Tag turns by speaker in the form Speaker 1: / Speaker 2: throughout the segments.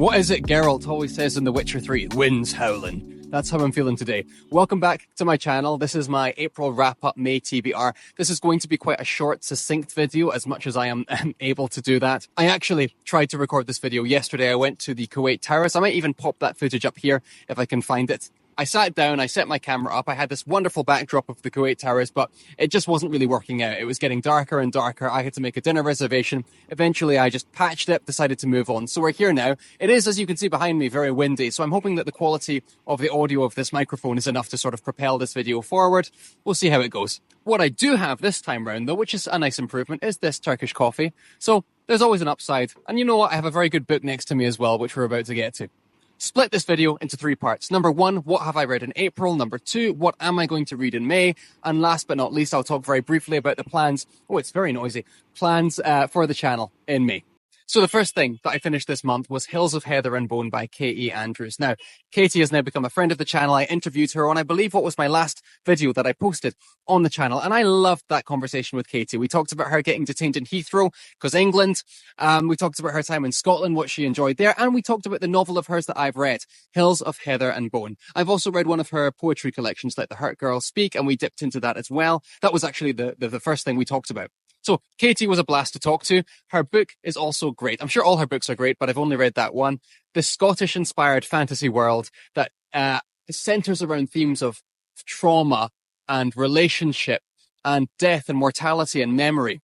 Speaker 1: What is it Geralt always says in The Witcher 3? Wind's howling. That's how I'm feeling today. Welcome back to my channel. This is my April wrap-up May TBR. This is going to be quite a short, succinct video, as much as I am able to do that. I actually tried to record this video yesterday. I went to the Kuwait Terrace. I might even pop that footage up here if I can find it. I sat down, I set my camera up, I had this wonderful backdrop of the Kuwait Terrace, but it just wasn't really working out. It was getting darker and darker. I had to make a dinner reservation. Eventually, I just patched it, decided to move on. So we're here now. It is, as you can see behind me, very windy. So I'm hoping that the quality of the audio of this microphone is enough to sort of propel this video forward. We'll see how it goes. What I do have this time round, though, which is a nice improvement, is this Turkish coffee. So there's always an upside. And you know what? I have a very good book next to me as well, which we're about to get to. Split this video into 3 parts. Number 1, what have I read in April? Number 2, what am I going to read in May? And last but not least, I'll talk very briefly about the plans. Oh, it's very noisy. Plans for the channel in May. So the first thing that I finished this month was Hills of Heather and Bone by Katie Andrews. Now, Katie has now become a friend of the channel. I interviewed her on, I believe, what was my last video that I posted on the channel. And I loved that conversation with Katie. We talked about her getting detained in Heathrow because England. We talked about her time in Scotland, what she enjoyed there. And we talked about the novel of hers that I've read, Hills of Heather and Bone. I've also read one of her poetry collections, Let the Hurt Girl Speak, and we dipped into that as well. That was actually the first thing we talked about. So Katie was a blast to talk to. Her book is also great. I'm sure all her books are great, but I've only read that one. The Scottish-inspired fantasy world that centers around themes of trauma and relationship and death and mortality and memory.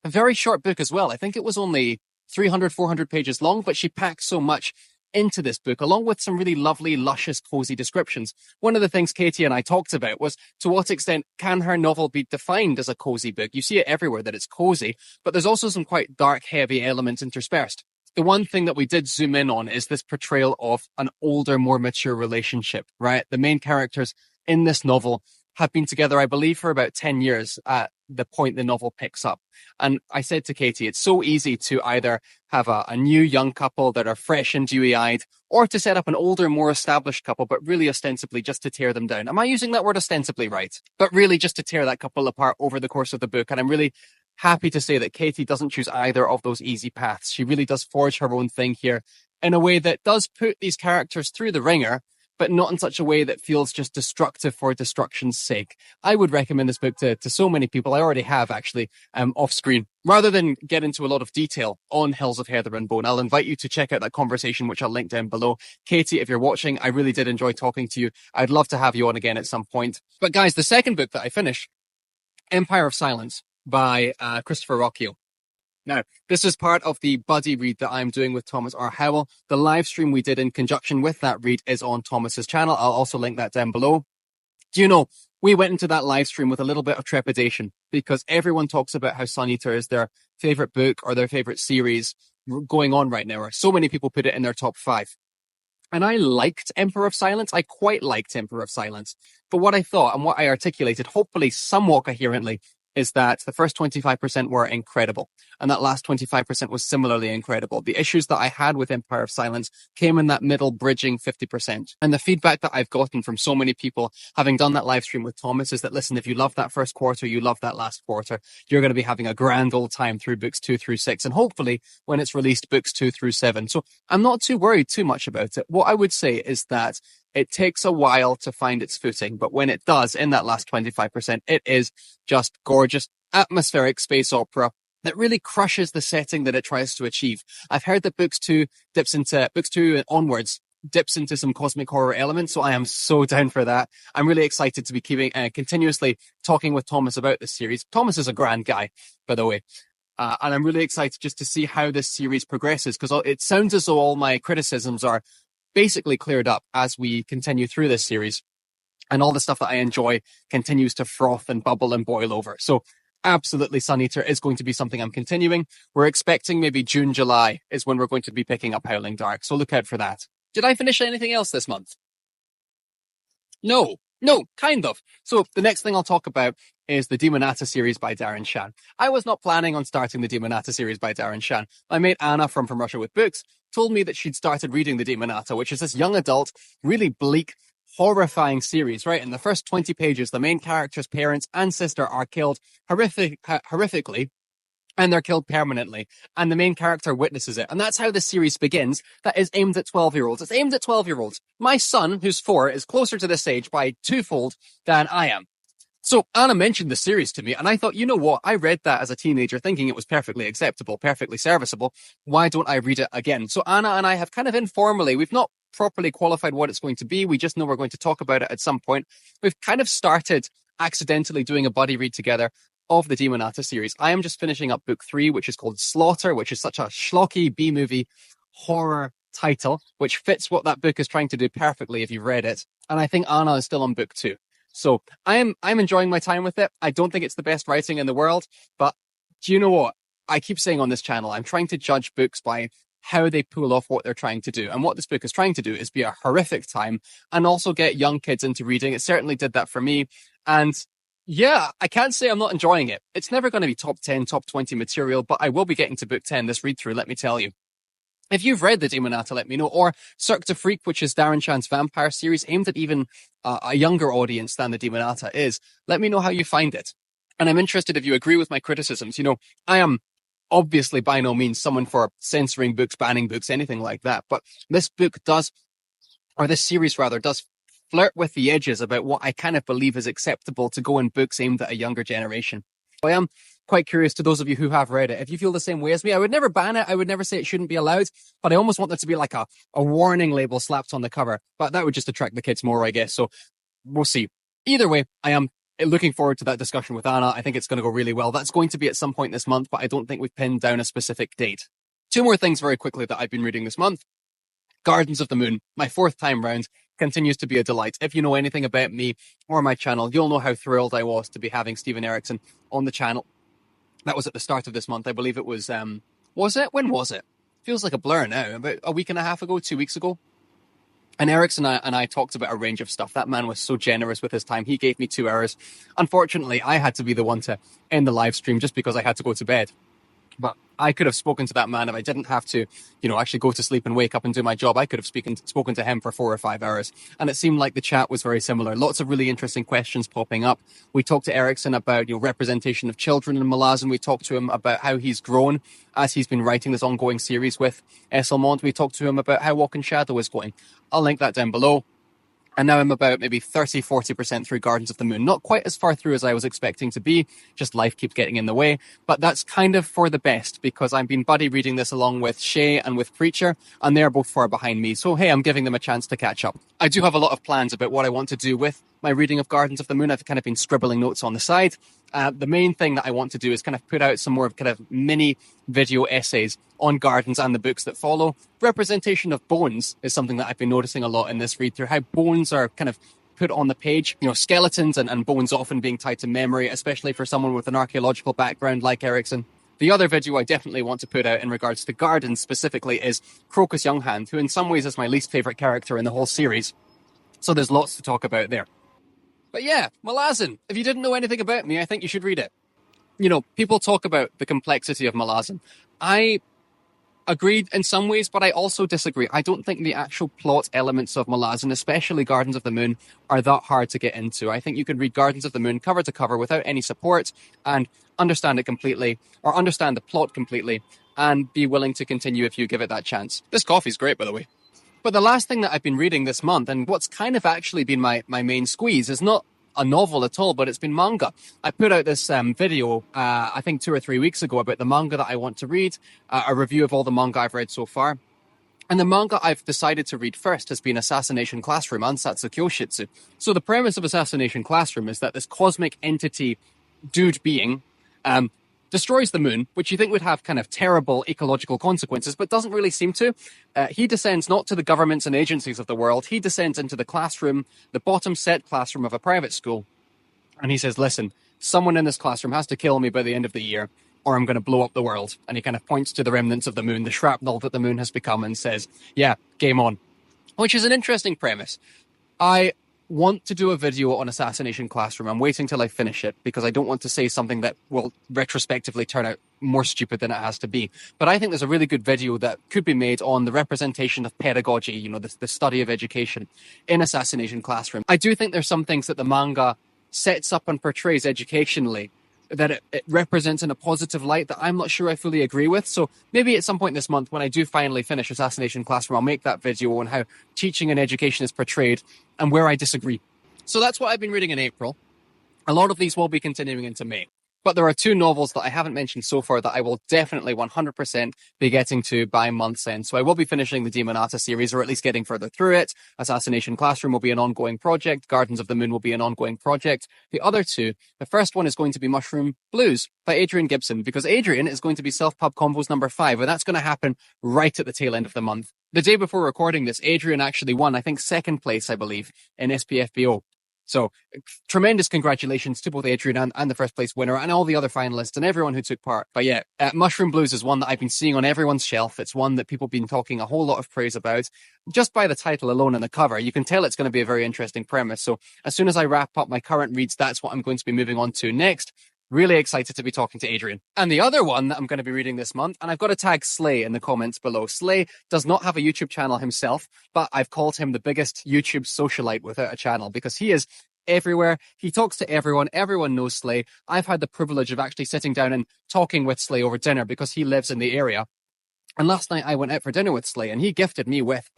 Speaker 1: A very short book as well. I think it was only 300, 400 pages long, but she packed so much into this book, along with some really lovely, luscious, cozy descriptions. One of the things Katie and I talked about was to what extent can her novel be defined as a cozy book? You see it everywhere that it's cozy, but there's also some quite dark, heavy elements interspersed. The one thing that we did zoom in on is this portrayal of an older, more mature relationship, right? The main characters in this novel have been together, I believe, for about 10 years at the point the novel picks up. And I said to Katie, it's so easy to either have a new young couple that are fresh and dewy-eyed, or to set up an older, more established couple, but really ostensibly just to tear them down. Am I using that word ostensibly right? But really just to tear that couple apart over the course of the book. And I'm really happy to say that Katie doesn't choose either of those easy paths. She really does forge her own thing here in a way that does put these characters through the ringer, but not in such a way that feels just destructive for destruction's sake. I would recommend this book to so many people. I already have, actually, off screen. Rather than get into a lot of detail on Hills of Heather and Bone, I'll invite you to check out that conversation, which I'll link down below. Katie, if you're watching, I really did enjoy talking to you. I'd love to have you on again at some point. But guys, the second book that I finished, Empire of Silence by Christopher Rocchio. Now, this is part of the buddy read that I'm doing with Thomas R. Howell. The live stream we did in conjunction with that read is on Thomas's channel. I'll also link that down below. Do you know, we went into that live stream with a little bit of trepidation because everyone talks about how Sun Eater is their favorite book or their favorite series going on right now, or so many people put it in their top 5. And I liked Emperor of Silence. I quite liked Emperor of Silence. But what I thought and what I articulated, hopefully somewhat coherently, is that the first 25% were incredible. And that last 25% was similarly incredible. The issues that I had with Empire of Silence came in that middle bridging 50%. And the feedback that I've gotten from so many people having done that live stream with Thomas is that, listen, if you love that first quarter, you love that last quarter, you're going to be having a grand old time through books 2 through 6. And hopefully when it's released, books 2 through 7. So I'm not too worried too much about it. What I would say is that it takes a while to find its footing, but when it does, in that last 25%, it is just gorgeous, atmospheric space opera that really crushes the setting that it tries to achieve. I've heard that books 2 and onwards dips into some cosmic horror elements, so I am so down for that. I'm really excited to be keeping continuously talking with Thomas about this series. Thomas is a grand guy, by the way. And I'm really excited just to see how this series progresses, because it sounds as though all my criticisms are basically cleared up as we continue through this series, and all the stuff that I enjoy continues to froth and bubble and boil over. So absolutely, Sun Eater is going to be something I'm continuing. We're expecting maybe June, July is when we're going to be picking up Howling Dark, so look out for that. Did I finish anything else this month? No, kind of. So the next thing I'll talk about is the Demonata series by Darren Shan. I was not planning on starting the Demonata series by Darren Shan. My mate Anna from Russia with Books told me that she'd started reading the Demonata, which is this young adult, really bleak, horrifying series, right? In the first 20 pages, the main character's parents and sister are killed horrifically and they're killed permanently, and the main character witnesses it. And that's how the series begins. That is aimed at 12-year-olds. It's aimed at 12-year-olds. My son, who's 4, is closer to this age by twofold than I am. So Anna mentioned the series to me, and I thought, you know what? I read that as a teenager thinking it was perfectly acceptable, perfectly serviceable. Why don't I read it again? So Anna and I have kind of informally, we've not properly qualified what it's going to be. We just know we're going to talk about it at some point. We've kind of started accidentally doing a buddy read together of the Demonata series. I am just finishing up book 3, which is called Slaughter, which is such a schlocky B-movie horror title, which fits what that book is trying to do perfectly if you've read it. And I think Anna is still on book 2. So I'm enjoying my time with it. I don't think it's the best writing in the world, but do you know what? I keep saying on this channel, I'm trying to judge books by how they pull off what they're trying to do. And what this book is trying to do is be a horrific time and also get young kids into reading. It certainly did that for me. And yeah, I can't say I'm not enjoying it. It's never going to be top 10, top 20 material, but I will be getting to book 10 this read through, let me tell you. If you've read the Demonata, let me know. Or Cirque du Freak, which is Darren Chan's vampire series, aimed at even a younger audience than the Demonata is. Let me know how you find it. And I'm interested if you agree with my criticisms. You know, I am obviously by no means someone for censoring books, banning books, anything like that. But this book does, or this series rather, does flirt with the edges about what I kind of believe is acceptable to go in books aimed at a younger generation. I am quite curious, to those of you who have read it, if you feel the same way as me. I would never ban it. I would never say it shouldn't be allowed, but I almost want there to be like a warning label slapped on the cover. But that would just attract the kids more, I guess. So we'll see. Either way, I am looking forward to that discussion with Anna. I think it's going to go really well. That's going to be at some point this month, but I don't think we've pinned down a specific date. 2 more things very quickly that I've been reading this month. Gardens of the Moon, my 4th time round, continues to be a delight. If you know anything about me or my channel, you'll know how thrilled I was to be having Stephen Erickson on the channel. That was at the start of this month. I believe it was it? When was it? Feels like a blur now. About a week and a half ago, 2 weeks ago. And Erickson and I talked about a range of stuff. That man was so generous with his time. He gave me 2 hours. Unfortunately, I had to be the one to end the live stream just because I had to go to bed. But I could have spoken to that man if I didn't have to, actually go to sleep and wake up and do my job. I could have spoken to him for 4 or 5 hours. And it seemed like the chat was very similar. Lots of really interesting questions popping up. We talked to Erickson about, representation of children in Malazan. We talked to him about how he's grown as he's been writing this ongoing series with Esselmont. We talked to him about how Walk in Shadow is going. I'll link that down below. And now I'm about maybe 30-40% through Gardens of the Moon. Not quite as far through as I was expecting to be. Just life keeps getting in the way. But that's kind of for the best because I've been buddy reading this along with Shay and with Preacher, and they're both far behind me. So, hey, I'm giving them a chance to catch up. I do have a lot of plans about what I want to do with my reading of Gardens of the Moon. I've kind of been scribbling notes on the side. The main thing that I want to do is kind of put out some more kind of mini video essays on Gardens and the books that follow. Representation of bones is something that I've been noticing a lot in this read through, how bones are kind of put on the page. Skeletons and bones often being tied to memory, especially for someone with an archaeological background like Erickson. The other video I definitely want to put out in regards to Gardens specifically is Crocus Younghand, who in some ways is my least favorite character in the whole series. So there's lots to talk about there. But yeah, Malazan, if you didn't know anything about me, I think you should read it. People talk about the complexity of Malazan. I agreed in some ways, but I also disagree. I don't think the actual plot elements of Malazan, especially Gardens of the Moon, are that hard to get into. I think you can read Gardens of the Moon cover to cover without any support and understand it completely, or understand the plot completely, and be willing to continue if you give it that chance. This coffee's great, by the way. But the last thing that I've been reading this month, and what's kind of actually been my main squeeze, is not a novel at all, but it's been manga. I put out this video, I think 2 or 3 weeks ago, about the manga that I want to read, a review of all the manga I've read so far. And the manga I've decided to read first has been Assassination Classroom, Ansatsu Kyoshitsu. So the premise of Assassination Classroom is that this cosmic entity dude being destroys the moon, which you think would have kind of terrible ecological consequences, but doesn't really seem to. He descends not to the governments and agencies of the world. He descends into the classroom, the bottom set classroom of a private school. And he says, listen, someone in this classroom has to kill me by the end of the year, or I'm going to blow up the world. And he kind of points to the remnants of the moon, the shrapnel that the moon has become, and says, yeah, game on. Which is an interesting premise. I want to do a video on Assassination Classroom. I'm waiting till I finish it because I don't want to say something that will retrospectively turn out more stupid than it has to be. But I think there's a really good video that could be made on the representation of pedagogy, the study of education in Assassination Classroom. I do think there's some things that the manga sets up and portrays educationally that it represents in a positive light that I'm not sure I fully agree with. So maybe at some point this month, when I do finally finish Assassination Classroom, I'll make that video on how teaching and education is portrayed and where I disagree. So that's what I've been reading in April. A lot of these will be continuing into May. But there are two novels that I haven't mentioned so far that I will definitely 100% be getting to by month's end. So I will be finishing the Demonata series, or at least getting further through it. Assassination Classroom will be an ongoing project. Gardens of the Moon will be an ongoing project. The other two, the first one is going to be Mushroom Blues by Adrian Gibson, because Adrian is going to be Self-Pub Convos number 5, and that's going to happen right at the tail end of the month. The day before recording this, Adrian actually won, I think, second place, I believe, in SPFBO. So tremendous congratulations to both Adrian and the first place winner and all the other finalists and everyone who took part. But yeah, Mushroom Blues is one that I've been seeing on everyone's shelf. It's one that people have been talking a whole lot of praise about. Just by the title alone and the cover, you can tell it's going to be a very interesting premise. So as soon as I wrap up my current reads, that's what I'm going to be moving on to next. Really excited to be talking to Adrian. And the other one that I'm going to be reading this month, and I've got to tag Slay in the comments below. Slay does not have a YouTube channel himself, but I've called him the biggest YouTube socialite without a channel because he is everywhere. He talks to everyone. Everyone knows Slay. I've had the privilege of actually sitting down and talking with Slay over dinner because he lives in the area. And last night I went out for dinner with Slay and he gifted me with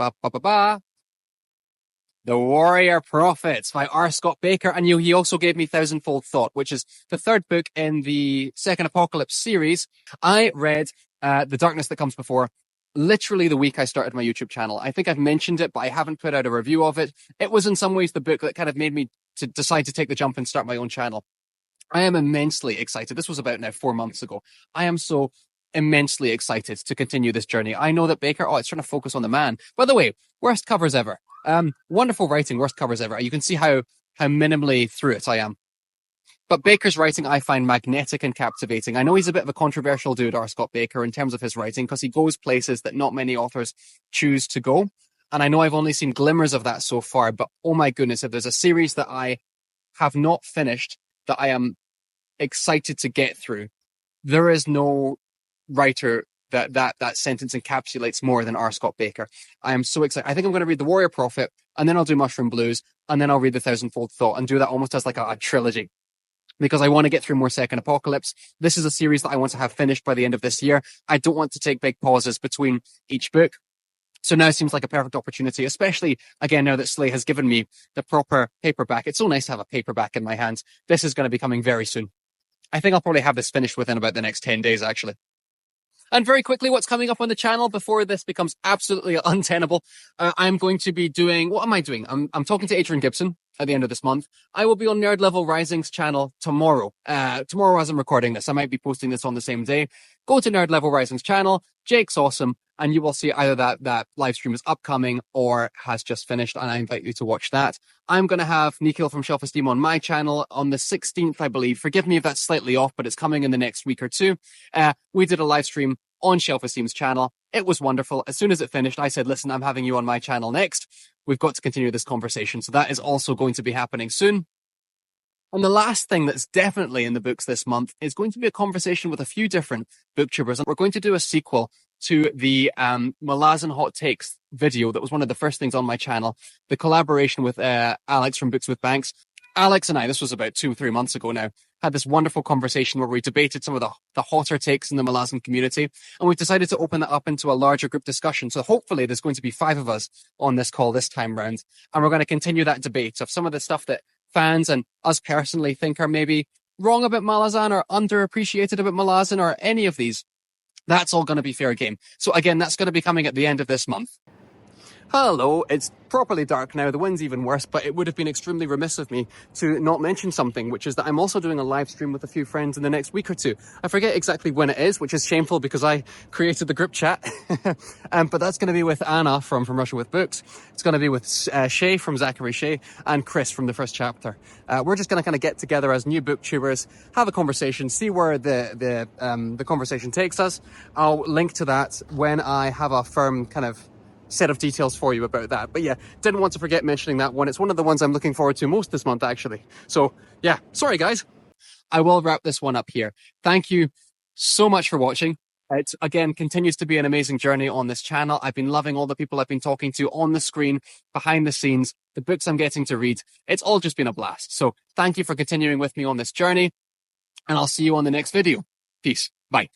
Speaker 1: The Warrior Prophets by R. Scott Baker. And he also gave me Thousandfold Thought, which is the third book in the Second Apocalypse series. I read The Darkness That Comes Before literally the week I started my YouTube channel. I think I've mentioned it, but I haven't put out a review of it. It was in some ways the book that kind of made me to decide to take the jump and start my own channel. I am immensely excited. This was about now 4 months ago. I am so immensely excited to continue this journey. I know that Baker, it's trying to focus on the man. By the way, worst covers ever. Wonderful writing, worst covers ever. You can see how minimally through it I am. But Baker's writing I find magnetic and captivating. I know he's a bit of a controversial dude, R. Scott Baker, in terms of his writing, because he goes places that not many authors choose to go. And I know I've only seen glimmers of that so far, but oh my goodness, if there's a series that I have not finished that I am excited to get through, there is no writer that sentence encapsulates more than R. Scott Baker. I am so excited. I think I'm going to read The Warrior Prophet, and then I'll do Mushroom Blues, and then I'll read The Thousandfold Thought, and do that almost as like a trilogy. Because I want to get through more Second Apocalypse. This is a series that I want to have finished by the end of this year. I don't want to take big pauses between each book. So now seems like a perfect opportunity, especially, again, now that Slay has given me the proper paperback. It's so nice to have a paperback in my hands. This is going to be coming very soon. I think I'll probably have this finished within about the next 10 days, actually. And very quickly, what's coming up on the channel before this becomes absolutely untenable? I'm going to be doing... What am I doing? I'm talking to Adrian Gibson at the end of this month. I will be on Nerd Level Rising's channel tomorrow. Tomorrow as I'm recording this. I might be posting this on the same day. Go to Nerd Level Rising's channel. Jake's awesome. And you will see either that live stream is upcoming or has just finished. And I invite you to watch that. I'm going to have Nikhil from Shelf Esteem on my channel on the 16th, I believe. Forgive me if that's slightly off, but it's coming in the next week or two. We did a live stream on Shelf Esteem's channel. It was wonderful. As soon as it finished, I said, listen, I'm having you on my channel next. We've got to continue this conversation. So that is also going to be happening soon. And the last thing that's definitely in the books this month is going to be a conversation with a few different booktubers. And we're going to do a sequel to the Malazan Hot Takes video that was one of the first things on my channel. The collaboration with Alex from Books with Banks. Alex and I, this was about 2 or 3 months ago now, had this wonderful conversation where we debated some of the hotter takes in the Malazan community. And we've decided to open that up into a larger group discussion. So hopefully there's going to be 5 of us on this call this time round. And we're going to continue that debate of some of the stuff that fans and us personally think are maybe wrong about Malazan or underappreciated about Malazan or any of these. That's all going to be fair game. So again, that's going to be coming at the end of this month. Hello, it's properly dark now, the wind's even worse, but it would have been extremely remiss of me to not mention something, which is that I'm also doing a live stream with a few friends in the next week or two. I forget exactly when it is, which is shameful because I created the group chat. But that's going to be with Anna from Russia with Books. It's going to be with Shay from Zachary Shay and Chris from The First Chapter. We're just going to kind of get together as new booktubers, have a conversation, see where the conversation takes us. I'll link to that when I have a firm kind of set of details for you about that. But yeah, didn't want to forget mentioning that one. It's one of the ones I'm looking forward to most this month, actually. So yeah, sorry guys. I will wrap this one up here. Thank you so much for watching. It, again, continues to be an amazing journey on this channel. I've been loving all the people I've been talking to on the screen, behind the scenes, the books I'm getting to read. It's all just been a blast. So thank you for continuing with me on this journey. and I'll see you on the next video. Peace. Bye.